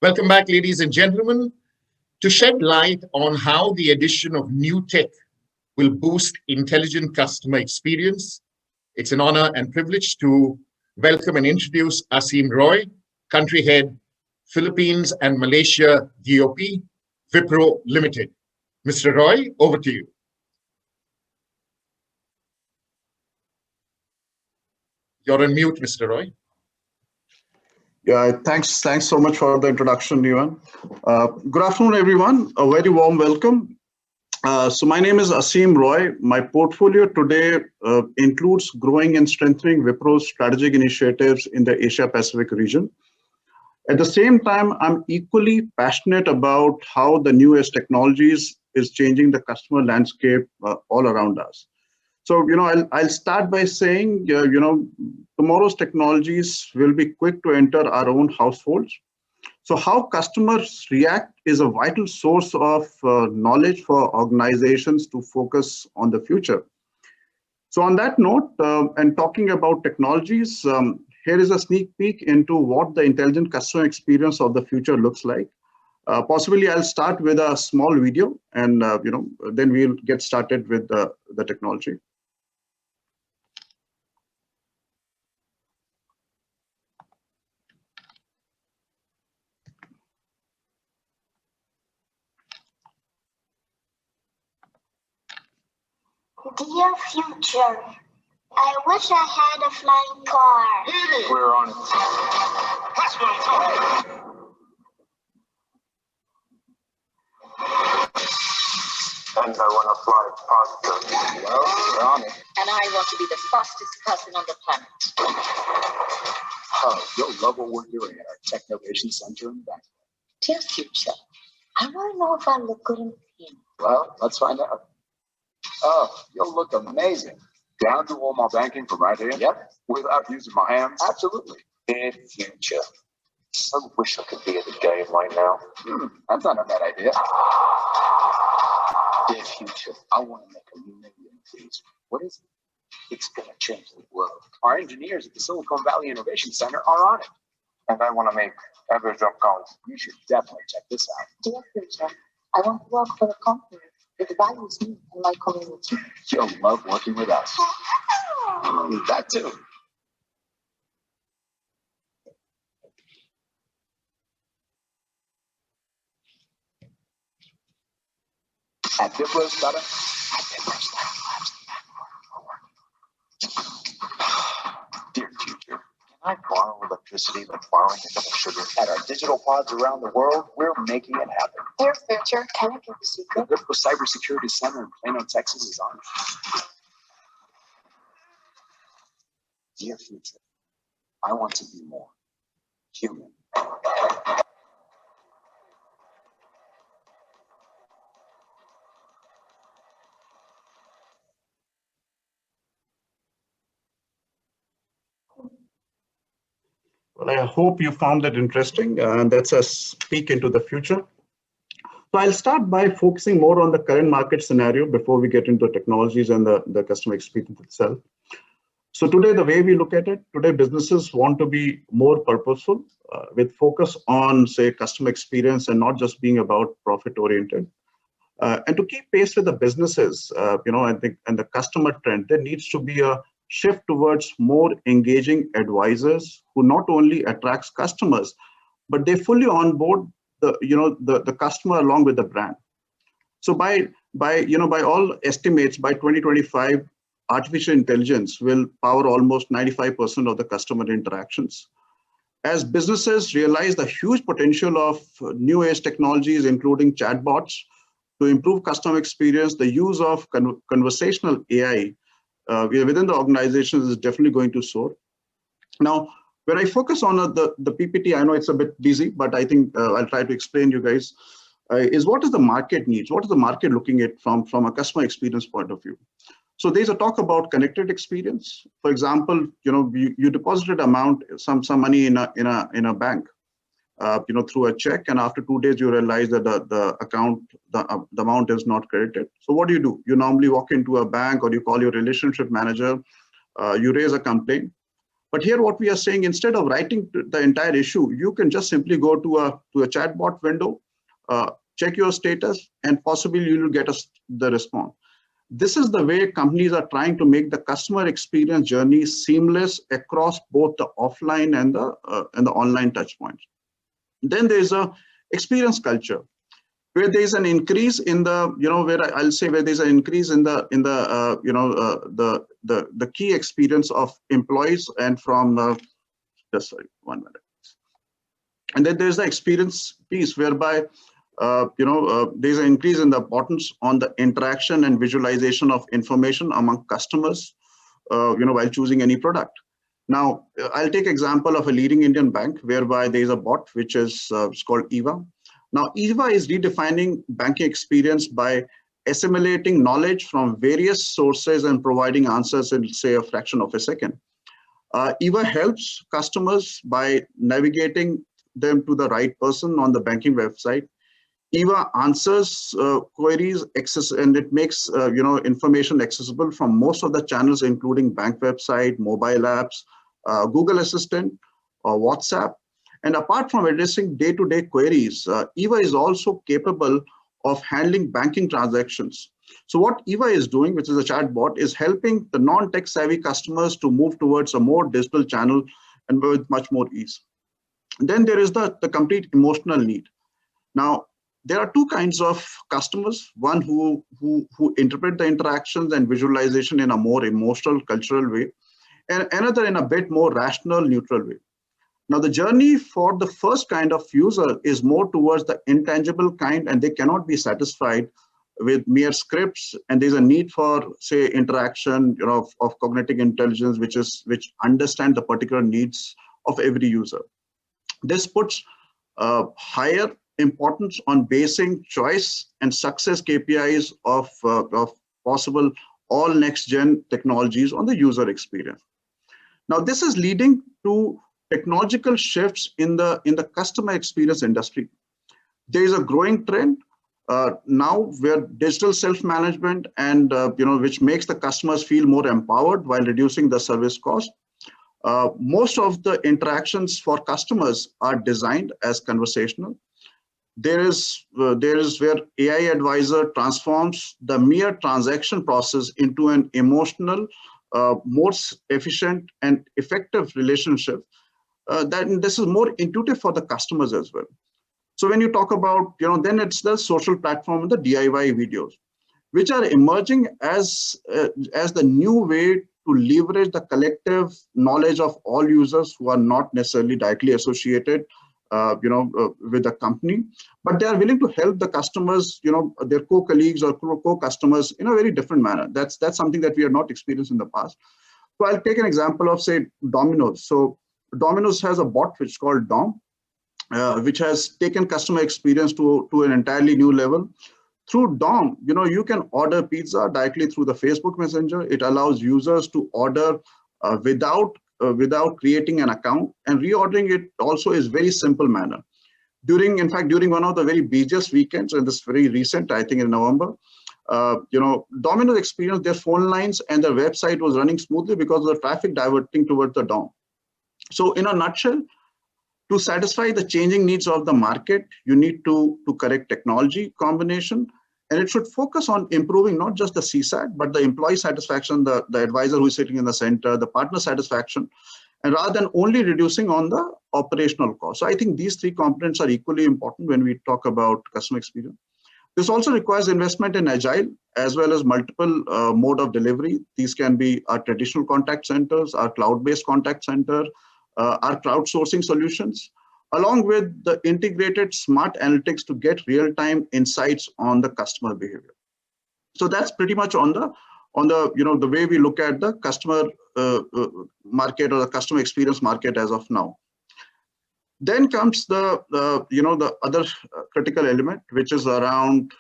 Welcome back, ladies and gentlemen, to shed light on how the addition of new tech will boost intelligent customer experience. It's an honor and privilege to welcome and introduce Asim Roy, Country Head, Philippines and Malaysia DOP, Wipro Limited. Mr. Roy, over to you. You're on mute, Mr. Roy. Yeah, thanks so much for the introduction, Evan. Good afternoon, everyone. A very warm welcome. So my name is Asim Roy. My portfolio today includes growing and strengthening Wipro's strategic initiatives in the Asia Pacific region. At the same time, I'm equally passionate about how the newest technologies is changing the customer landscape all around us. So, I'll start by saying, tomorrow's technologies will be quick to enter our own households. So how customers react is a vital source of knowledge for organizations to focus on the future. So on that note, and talking about technologies, here is a sneak peek into what the intelligent customer experience of the future looks like. Possibly I'll start with a small video and, then we'll get started with the technology. Dear future, I wish I had a flying car. We're on it. That's what I'm talking about. And I want to fly faster. Well, we're on it. And I want to be the fastest person on the planet. Oh, you'll love what we're doing at our Technovation Center in Bangalore. Dear future, I want to know if I look good in pink. Well, let's find out. Oh, you'll look amazing. Down to all my banking from right here? Yep. Without using my hands? Absolutely. Dear future, I wish I could be at the game right now. That's not a bad idea. Dear future, I want to make a new million, please. What is it? It's going to change the world. Our engineers at the Silicon Valley Innovation Center are on it. And I want to make every job count. You should definitely check this out. Dear future, I want to work for a company that values me and my community. You'll love working with us. That too. At Wipro Startup. Dear future, can I borrow electricity like borrowing a cup of sugar? At our digital pods around the world, we're making it happen. Dear future, can I give a secret? The Wipro Cybersecurity Center in Plano, Texas is on. Dear future, I want to be more human. Well, I hope you found that interesting, and that's a peek into the future. So I'll start by focusing more on the current market scenario before we get into technologies and the customer experience itself. So today, the way we look at it, today businesses want to be more purposeful with focus on, say, customer experience and not just being about profit oriented. And to keep pace with the businesses, I think, and the customer trend, there needs to be a shift towards more engaging advisors who not only attracts customers, but they fully onboard the customer along with the brand. So by all estimates, by 2025, artificial intelligence will power almost 95% of the customer interactions. As businesses realize the huge potential of new age technologies, including chatbots, to improve customer experience, the use of conversational AI within the organizations is definitely going to soar. Now, when I focus on the PPT, I know it's a bit busy, but I think I'll try to explain you guys, is what is the market needs? What is the market looking at from a customer experience point of view? So there's a talk about connected experience. For example, you deposited some money in a bank, through a check, and after 2 days you realize that the amount is not credited. So what do? You normally walk into a bank or you call your relationship manager, you raise a complaint. But here what we are saying, instead of writing the entire issue, you can just simply go to a chatbot window, check your status, and possibly you will get the response. This is the way companies are trying to make the customer experience journey seamless across both the offline and the online touchpoints. Then there's a experience culture, where there is an increase in the, I'll say where there's an increase in the key experience of employees and from just sorry, 1 minute. And then there's the experience piece, whereby there's an increase in the importance on the interaction and visualization of information among customers, while choosing any product. Now, I'll take example of a leading Indian bank, whereby there's a bot which is it's called EVA. Now, EVA is redefining banking experience by assimilating knowledge from various sources and providing answers in, say, a fraction of a second. EVA helps customers by navigating them to the right person on the banking website. EVA answers queries, and it makes information accessible from most of the channels, including bank website, mobile apps, Google Assistant, WhatsApp. And apart from addressing day-to-day queries, EVA is also capable of handling banking transactions. So what EVA is doing, which is a chatbot, is helping the non-tech savvy customers to move towards a more digital channel and with much more ease. Then there is the complete emotional need. Now, there are two kinds of customers: one who interpret the interactions and visualization in a more emotional, cultural way, and another in a bit more rational, neutral way. Now, the journey for the first kind of user is more towards the intangible kind, and they cannot be satisfied with mere scripts. And there's a need for, say, interaction, of cognitive intelligence, which understand the particular needs of every user. This puts higher importance on basing choice and success KPIs of possible all next-gen technologies on the user experience. Now, this is leading to technological shifts in the customer experience industry. There is a growing trend now where digital self-management and which makes the customers feel more empowered while reducing the service cost. Most of the interactions for customers are designed as conversational. There is where AI advisor transforms the mere transaction process into an emotional, more efficient and effective relationship. That this is more intuitive for the customers as well. So when you talk about, then it's the social platform and the DIY videos, which are emerging as the new way to leverage the collective knowledge of all users who are not necessarily directly associated, with the company, but they are willing to help the customers, their co-colleagues or co-customers in a very different manner. That's something that we have not experienced in the past. So I'll take an example of, say, Domino's. So Domino's has a bot which is called Dom, which has taken customer experience to an entirely new level. Through Dom, you can order pizza directly through the Facebook Messenger. It allows users to order without creating an account, and reordering it also is very simple manner. During one of the very busiest weekends, and this very recent, I think in November, Domino's experienced their phone lines and their website was running smoothly because of the traffic diverting towards the Dom. So in a nutshell, to satisfy the changing needs of the market, you need to correct technology combination, and it should focus on improving not just the CSAT, but the employee satisfaction, the advisor who is sitting in the center, the partner satisfaction, and rather than only reducing on the operational cost. So I think these three components are equally important when we talk about customer experience. This also requires investment in agile as well as multiple mode of delivery. These can be our traditional contact centers, our cloud-based contact center, our crowdsourcing solutions, along with the integrated smart analytics to get real-time insights on the customer behavior. So that's pretty much on the the way we look at the customer market or the customer experience market as of now. Then comes the other critical element, which is around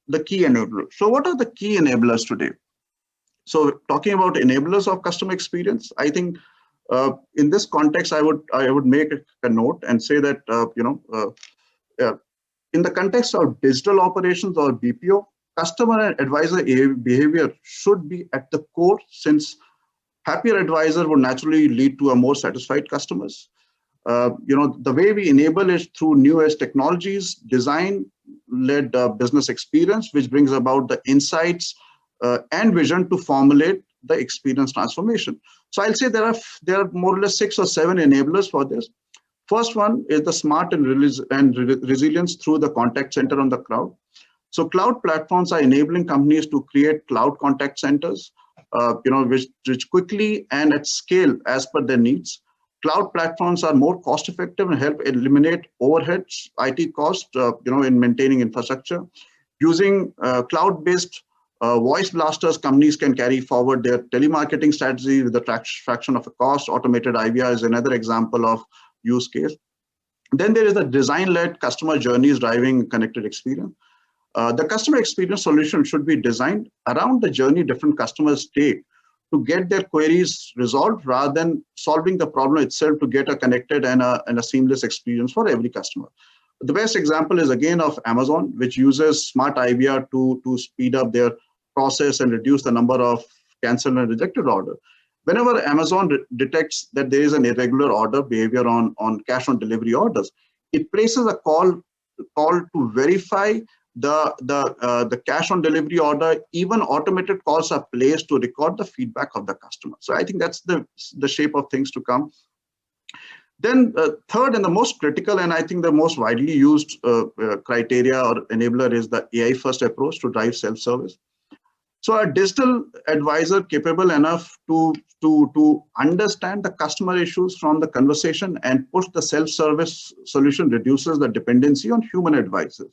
the key enablers. So what are the key enablers today? So talking about enablers of customer experience, I think in this context, I would make a note and say that in the context of digital operations or BPO, customer and advisor behavior should be at the core, since Happier advisor would naturally lead to a more satisfied customers. The way we enable is through new age technologies, design-led business experience, which brings about the insights and vision to formulate the experience transformation. So I'll say there are more or less 6 or 7 enablers for this. First one is the smart and resilience through the contact center on the cloud. So cloud platforms are enabling companies to create cloud contact centers, which quickly and at scale as per their needs. Cloud platforms are more cost effective and help eliminate overheads, IT costs, in maintaining infrastructure. Using cloud-based voice blasters, companies can carry forward their telemarketing strategy with the fraction of a cost. Automated IVR is another example of use case. Then there is the design-led customer journeys driving connected experience. The customer experience solution should be designed around the journey different customers take to get their queries resolved rather than solving the problem itself to get a connected and a seamless experience for every customer. The best example is again of Amazon, which uses smart IVR to speed up their process and reduce the number of canceled and rejected orders. Whenever Amazon detects that there is an irregular order behavior on cash on delivery orders, it places a call to verify the cash on delivery order. Even automated calls are placed to record the feedback of the customer. So I think that's the shape of things to come. Then third and the most critical, and I think the most widely used criteria or enabler is the AI first approach to drive self-service. So a digital advisor capable enough to understand the customer issues from the conversation and push the self-service solution reduces the dependency on human advisors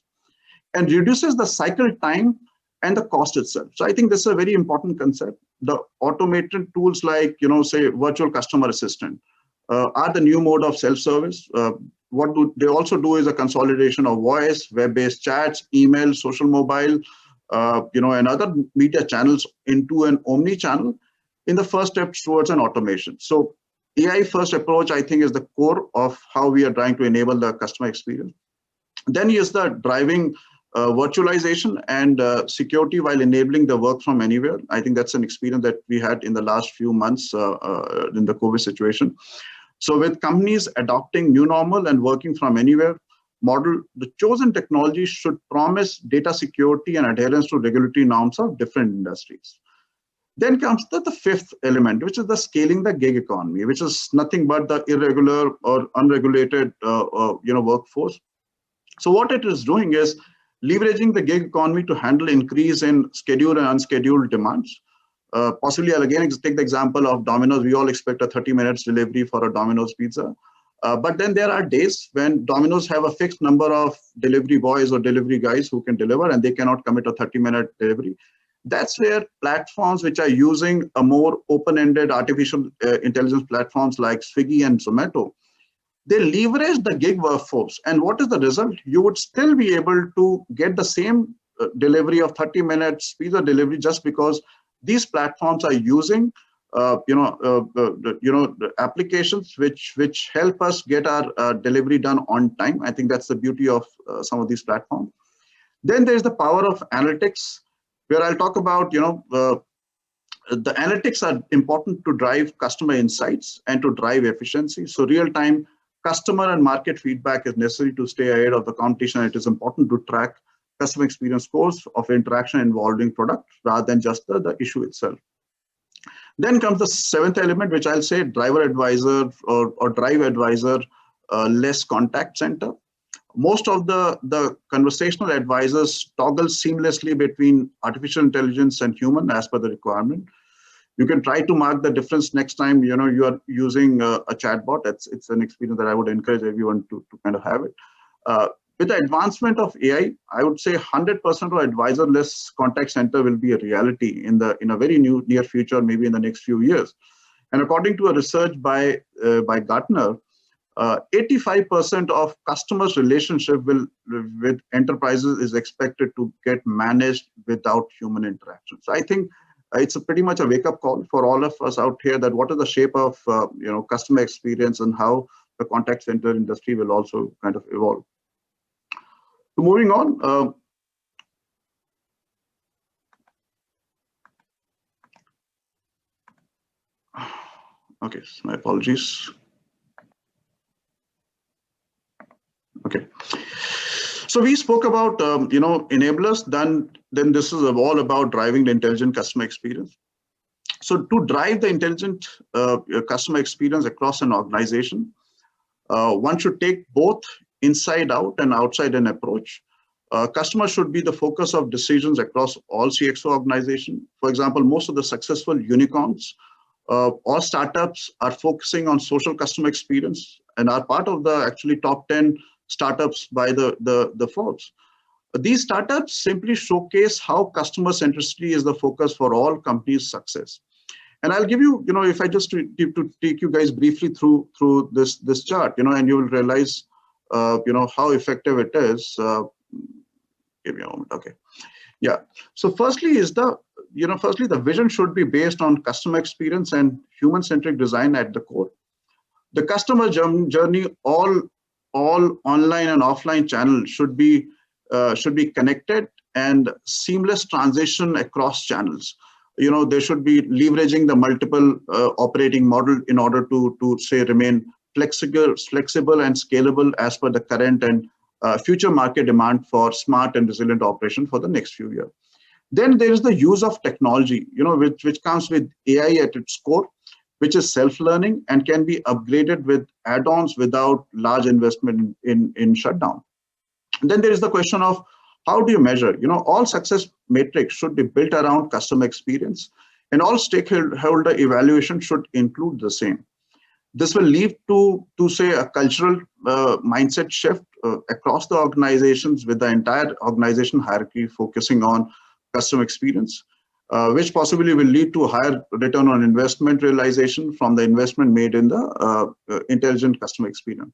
and reduces the cycle time and the cost itself. So I think this is a very important concept. The automated tools like, say virtual customer assistant are the new mode of self-service. What they also do is a consolidation of voice, web-based chats, email, social mobile, and other media channels into an omni-channel in the first step towards an automation. So AI first approach, I think, is the core of how we are trying to enable the customer experience. Then is the driving virtualization and security while enabling the work from anywhere. I think that's an experience that we had in the last few months in the COVID situation. So with companies adopting new normal and working from anywhere model, the chosen technology should promise data security and adherence to regulatory norms of different industries. Then comes the fifth element, which is the scaling the gig economy, which is nothing but the irregular or unregulated workforce. So what it is doing is leveraging the gig economy to handle increase in scheduled and unscheduled demands. Possibly, I'll again take the example of Domino's. We all expect a 30 minutes delivery for a Domino's pizza. But then there are days when Domino's have a fixed number of delivery boys or delivery guys who can deliver, and they cannot commit a 30-minute delivery. That's where platforms which are using a more open-ended artificial intelligence platforms like Swiggy and Zomato, they leverage the gig workforce. And what is the result? You would still be able to get the same delivery of 30 minutes pizza delivery just because these platforms are using the applications which help us get our delivery done on time. I think that's the beauty of some of these platforms. Then there's the power of analytics, where I'll talk about, the analytics are important to drive customer insights and to drive efficiency. So real-time customer and market feedback is necessary to stay ahead of the competition. It is important to track customer experience scores of interaction involving product rather than just the issue itself. Then comes the seventh element, which I'll say driver advisor or drive advisor, less contact center. Most of the conversational advisors toggle seamlessly between artificial intelligence and human as per the requirement. You can try to mark the difference next time you are using a chatbot. It's an experience that I would encourage everyone to kind of have it. With the advancement of AI, I would say 100% of advisor-less contact center will be a reality in a very near future, maybe in the next few years. And according to a research by Gartner, 85% of customers' relationship with enterprises is expected to get managed without human interaction. So I think it's pretty much a wake-up call for all of us out here that what is the shape of customer experience and how the contact center industry will also kind of evolve. So moving on. Okay, my apologies. Okay. So we spoke about, enablers, then this is all about driving the intelligent customer experience. So to drive the intelligent customer experience across an organization, one should take both inside out and outside in approach. Customers should be the focus of decisions across all CXO organizations. For example, most of the successful unicorns or startups are focusing on social customer experience and are part of the actually top 10 startups by the Forbes. These startups simply showcase how customer centricity is the focus for all companies' success. And I'll give you, if I just to take you guys briefly through this chart, and you will realize, how effective it is. Give me a moment. Okay. Yeah. So firstly the vision should be based on customer experience and human-centric design at the core. The customer journey, all online and offline channels should be connected and seamless transition across channels. They should be leveraging the multiple operating model in order to say remain flexible and scalable as per the current and future market demand for smart and resilient operation for the next few years. Then there is the use of technology, which comes with AI at its core, which is self-learning and can be upgraded with add-ons without large investment in shutdown. And then there is the question of how do you measure? All success metrics should be built around customer experience, and all stakeholder evaluation should include the same. This will lead to say a cultural mindset shift across the organizations, with the entire organization hierarchy focusing on customer experience, which possibly will lead to higher return on investment realization from the investment made in the intelligent customer experience.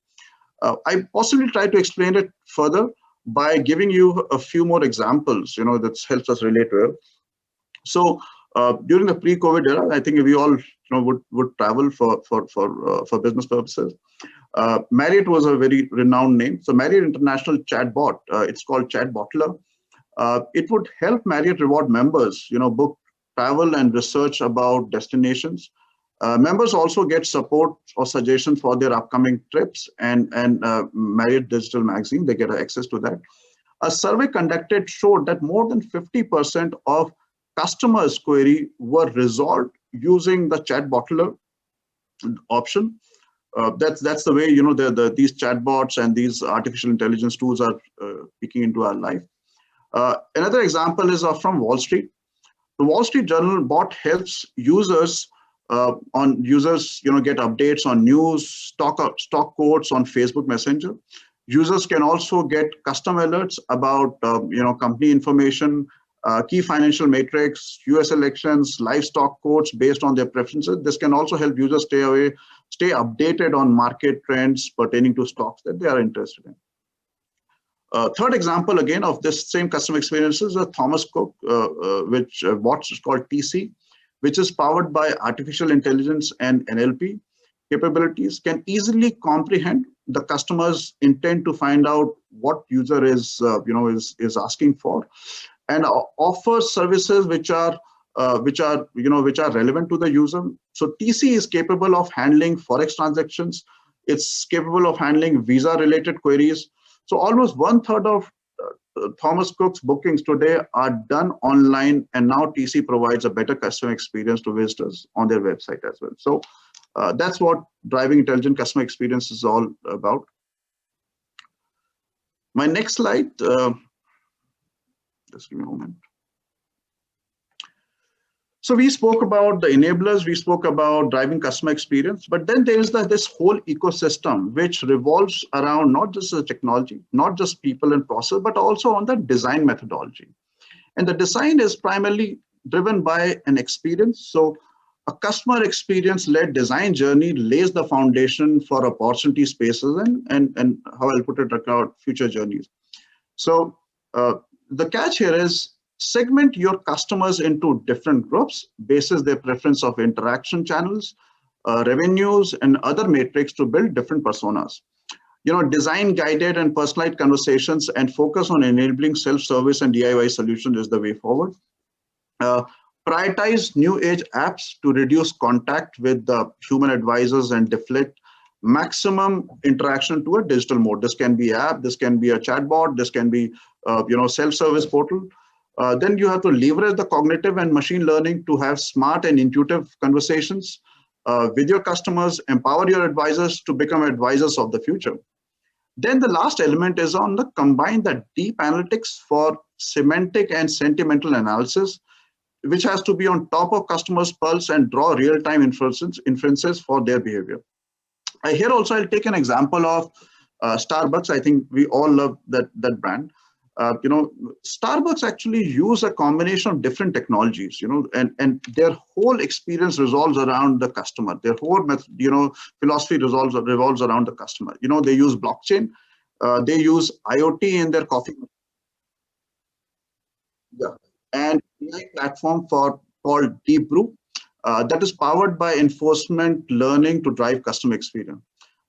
I possibly try to explain it further by giving you a few more examples, that helps us relate to it. So during the pre-COVID era, I think we all would travel for business purposes. Marriott was a very renowned name. So Marriott International Chatbot, it's called Chatbotler. It would help Marriott reward members, book travel and research about destinations. Members also get support or suggestions for their upcoming trips and Marriott Digital Magazine. They get access to that. A survey conducted showed that more than 50% of customers' query were resolved using the Chatbotler option. That's the way these chatbots and these artificial intelligence tools are peeking into our life. Another example is from Wall Street. The Wall Street Journal bot helps users get updates on news, stock quotes on Facebook Messenger. Users can also get custom alerts about company information, key financial metrics, US elections, livestock quotes based on their preferences. This can also help users stay updated on market trends pertaining to stocks that they are interested in. Third example again of this same customer experience is Thomas Cook, which bot is called TC, which is powered by artificial intelligence and NLP capabilities, can easily comprehend the customer's intent to find out what user is asking for, and offers services which are relevant to the user. So TC is capable of handling forex transactions. It's capable of handling visa-related queries. So almost 1/3 of Thomas Cook's bookings today are done online, and now TC provides a better customer experience to visitors on their website as well. So that's what driving intelligent customer experience is all about. My next slide, just give me a moment. So we spoke about the enablers, we spoke about driving customer experience, but then there is this whole ecosystem which revolves around not just the technology, not just people and process, but also on the design methodology. And the design is primarily driven by an experience. So a customer experience-led design journey lays the foundation for opportunity spaces and how I'll put it, about future journeys. So the catch here is segment your customers into different groups basis their preference of interaction channels, revenues, and other metrics to build different personas. Design guided and personalized conversations and focus on enabling self-service and DIY solutions is the way forward. prioritize new age apps to reduce contact with the human advisors and deflect maximum interaction to a digital mode. This can be app, this can be a chatbot, this can be self-service portal. Then you have to leverage the cognitive and machine learning to have smart and intuitive conversations with your customers, empower your advisors to become advisors of the future. Then the last element is on the combine the deep analytics for semantic and sentimental analysis, which has to be on top of customers' pulse and draw real-time inferences for their behavior. Here also, I'll take an example of Starbucks. I think we all love that brand. Starbucks actually use a combination of different technologies, and their whole experience revolves around the customer. Their whole philosophy revolves around the customer. They use blockchain, they use IoT in their coffee, and AI platform called Deep Brew that is powered by enforcement learning to drive customer experience.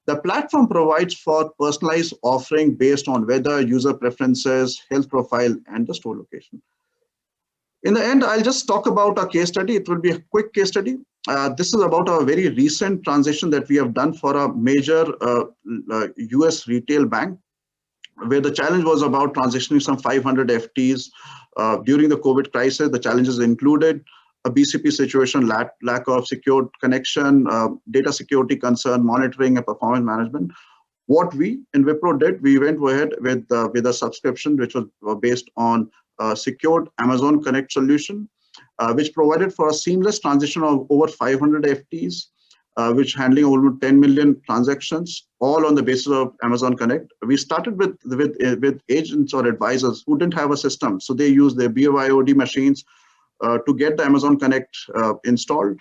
The platform provides for personalized offering based on weather, user preferences, health profile, and the store location. In the end, I'll just talk about a case study. It will be a quick case study. This is about a very recent transition that we have done for a major US retail bank, where the challenge was about transitioning some 500 FTs during the COVID crisis. The challenges included a BCP situation, lack of secured connection, data security concern, monitoring, and performance management. What we in Wipro did, we went ahead with a subscription which was based on a secured Amazon Connect solution, which provided for a seamless transition of over 500 FTs, which handling over 10 million transactions, all on the basis of Amazon Connect. We started with agents or advisors who didn't have a system, so they used their BYOD machines to get the Amazon Connect installed.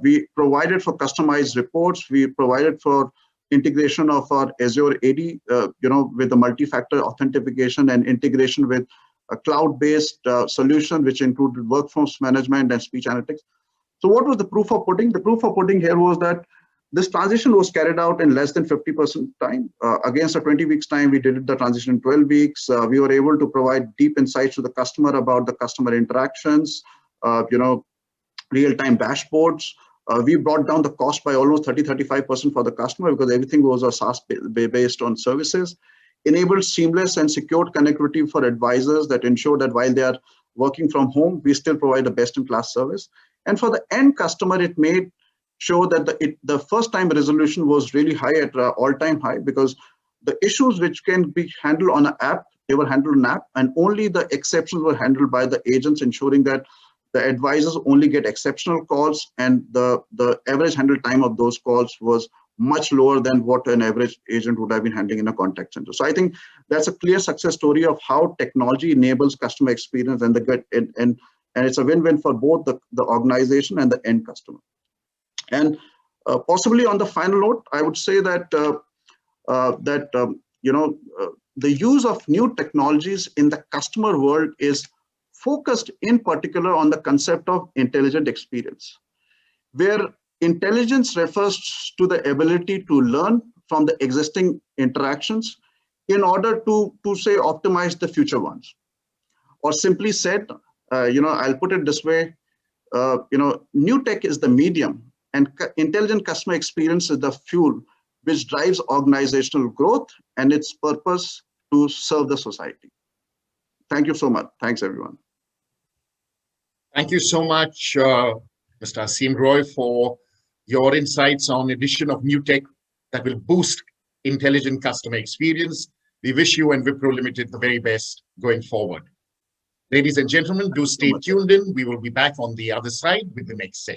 We provided for customized reports. We provided for integration of our Azure AD, with the multi-factor authentication and integration with a cloud-based solution, which included workforce management and speech analytics. So what was the proof of pudding? The proof of pudding here was that this transition was carried out in less than 50% time. Against a 20 weeks time, we did the transition in 12 weeks. We were able to provide deep insights to the customer about the customer interactions, real-time dashboards. We brought down the cost by almost 30-35% for the customer because everything was a SaaS based on services. Enabled seamless and secured connectivity for advisors that ensure that while they are working from home, we still provide a best-in-class service. And for the end customer, it made sure that the first time resolution was really high at all-time high, because the issues which can be handled on an app, they were handled on an app, and only the exceptions were handled by the agents, ensuring that the advisors only get exceptional calls, and the average handle time of those calls was much lower than what an average agent would have been handling in a contact center. So I think that's a clear success story of how technology enables customer experience, and it's a win-win for both the organization and the end customer. And possibly on the final note, I would say that the use of new technologies in the customer world is focused in particular on the concept of intelligent experience, where intelligence refers to the ability to learn from the existing interactions in order to say optimize the future ones. Or simply said, I'll put it this way, new tech is the medium, and intelligent customer experience is the fuel which drives organizational growth and its purpose to serve the society. Thank you so much. Thanks, everyone. Thank you so much, Mr. Asim Roy, for your insights on addition of new tech that will boost intelligent customer experience. We wish you and Wipro Limited the very best going forward. Ladies and gentlemen, do stay tuned in. We will be back on the other side with the next session.